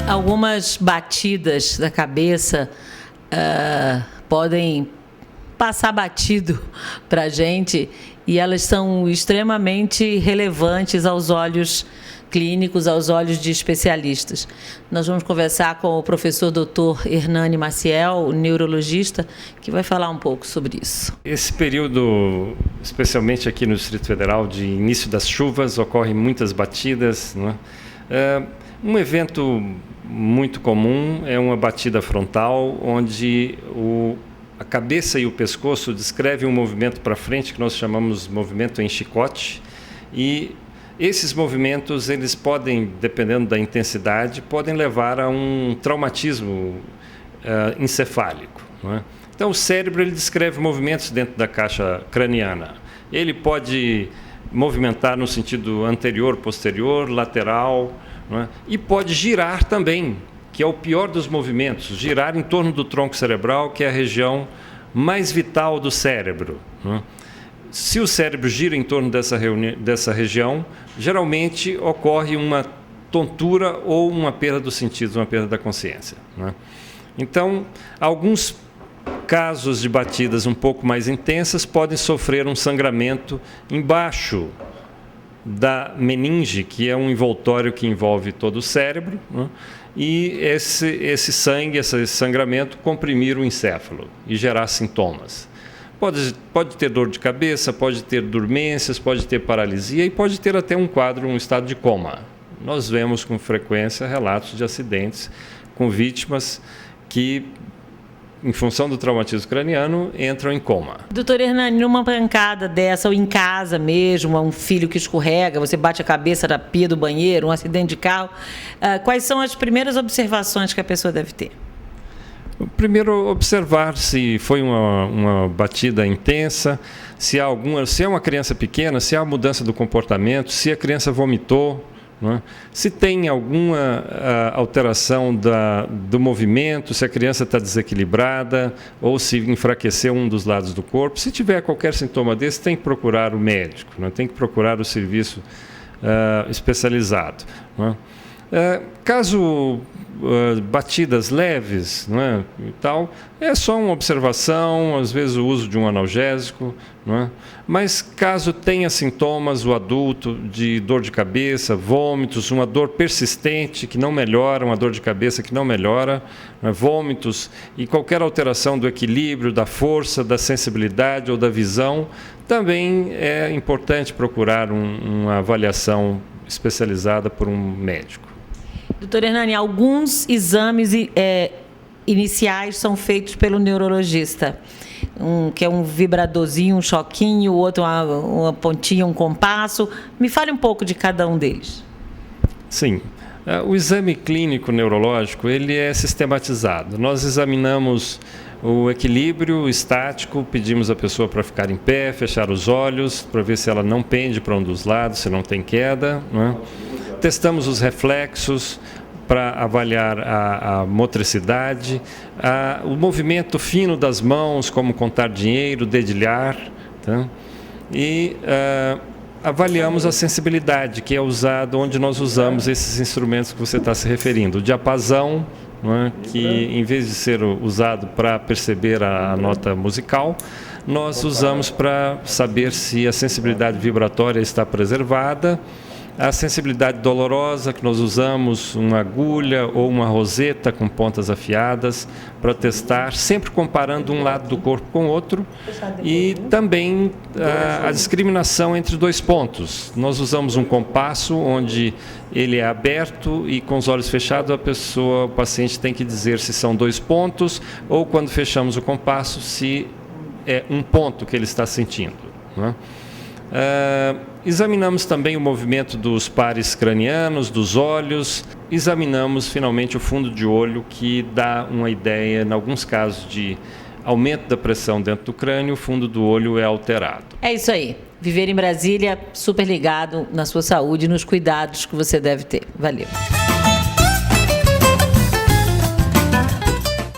Algumas batidas da cabeça podem passar batido para a gente e elas são extremamente relevantes aos olhos clínicos, aos olhos de especialistas. Nós vamos conversar com o professor Dr. Hernani Maciel, neurologista, que vai falar um pouco sobre isso. Esse período, especialmente aqui no Distrito Federal, de início das chuvas, ocorrem muitas batidas, não é? Um evento muito comum é uma batida frontal, onde a cabeça e o pescoço descrevem um movimento para frente que nós chamamos de movimento em chicote, e esses movimentos, eles podem, dependendo da intensidade, podem levar a um traumatismo encefálico, não é? Então, o cérebro ele descreve movimentos dentro da caixa craniana. Ele pode movimentar no sentido anterior, posterior, lateral, não é? E pode girar também, que é o pior dos movimentos, girar em torno do tronco cerebral, que é a região mais vital do cérebro, não é? Se o cérebro gira em torno dessa região, geralmente ocorre uma tontura ou uma perda dos sentidos, uma perda da consciência, né? Então, alguns casos de batidas um pouco mais intensas podem sofrer um sangramento embaixo da meninge, que é um envoltório que envolve todo o cérebro, né? E esse sangue, esse sangramento, comprimir o encéfalo e gerar sintomas. Pode ter dor de cabeça, pode ter dormências, pode ter paralisia e pode ter até um estado de coma. Nós vemos com frequência relatos de acidentes com vítimas que, em função do traumatismo craniano, entram em coma. Doutor Hernani, numa pancada dessa, ou em casa mesmo, um filho que escorrega, você bate a cabeça na pia do banheiro, um acidente de carro, quais são as primeiras observações que a pessoa deve ter? Primeiro, observar se foi uma batida intensa, se é uma criança pequena, se há mudança do comportamento, se a criança vomitou, não é? Se tem alguma alteração do movimento, se a criança está desequilibrada ou se enfraqueceu um dos lados do corpo. Se tiver qualquer sintoma desse, tem que procurar o médico, não é? Tem que procurar o serviço especializado, não é? Caso batidas leves, não é, e tal, é só uma observação, às vezes o uso de um analgésico, não é? Mas caso tenha sintomas, o adulto, de dor de cabeça, vômitos, uma dor persistente que não melhora, uma dor de cabeça que não melhora, não é? Vômitos e qualquer alteração do equilíbrio, da força, da sensibilidade ou da visão, também é importante procurar uma avaliação especializada por um médico. Doutor Hernani, alguns exames iniciais são feitos pelo neurologista, que é um vibradorzinho, um choquinho, o outro uma pontinha, um compasso. Me fale um pouco de cada um deles. Sim. O exame clínico neurológico ele é sistematizado. Nós examinamos o equilíbrio estático, pedimos a pessoa para ficar em pé, fechar os olhos, para ver se ela não pende para um dos lados, se não tem queda, não é? Testamos os reflexos para avaliar a motricidade, o movimento fino das mãos, como contar dinheiro, dedilhar, tá? E avaliamos a sensibilidade, que é usado onde nós usamos esses instrumentos que você está se referindo. O diapasão, não é? Que em vez de ser usado para perceber a nota musical, nós usamos para saber se a sensibilidade vibratória está preservada. A sensibilidade dolorosa, que nós usamos uma agulha ou uma roseta com pontas afiadas para testar, sempre comparando um lado do corpo com o outro, e também a discriminação entre dois pontos. Nós usamos um compasso onde ele é aberto e com os olhos fechados o paciente tem que dizer se são dois pontos ou, quando fechamos o compasso, se é um ponto que ele está sentindo, não é? Examinamos também o movimento dos pares cranianos, dos olhos. Examinamos finalmente o fundo de olho, que dá uma ideia, em alguns casos de aumento da pressão dentro do crânio, o fundo do olho é alterado. É isso aí. Viver em Brasília, super ligado na sua saúde e nos cuidados que você deve ter. Valeu.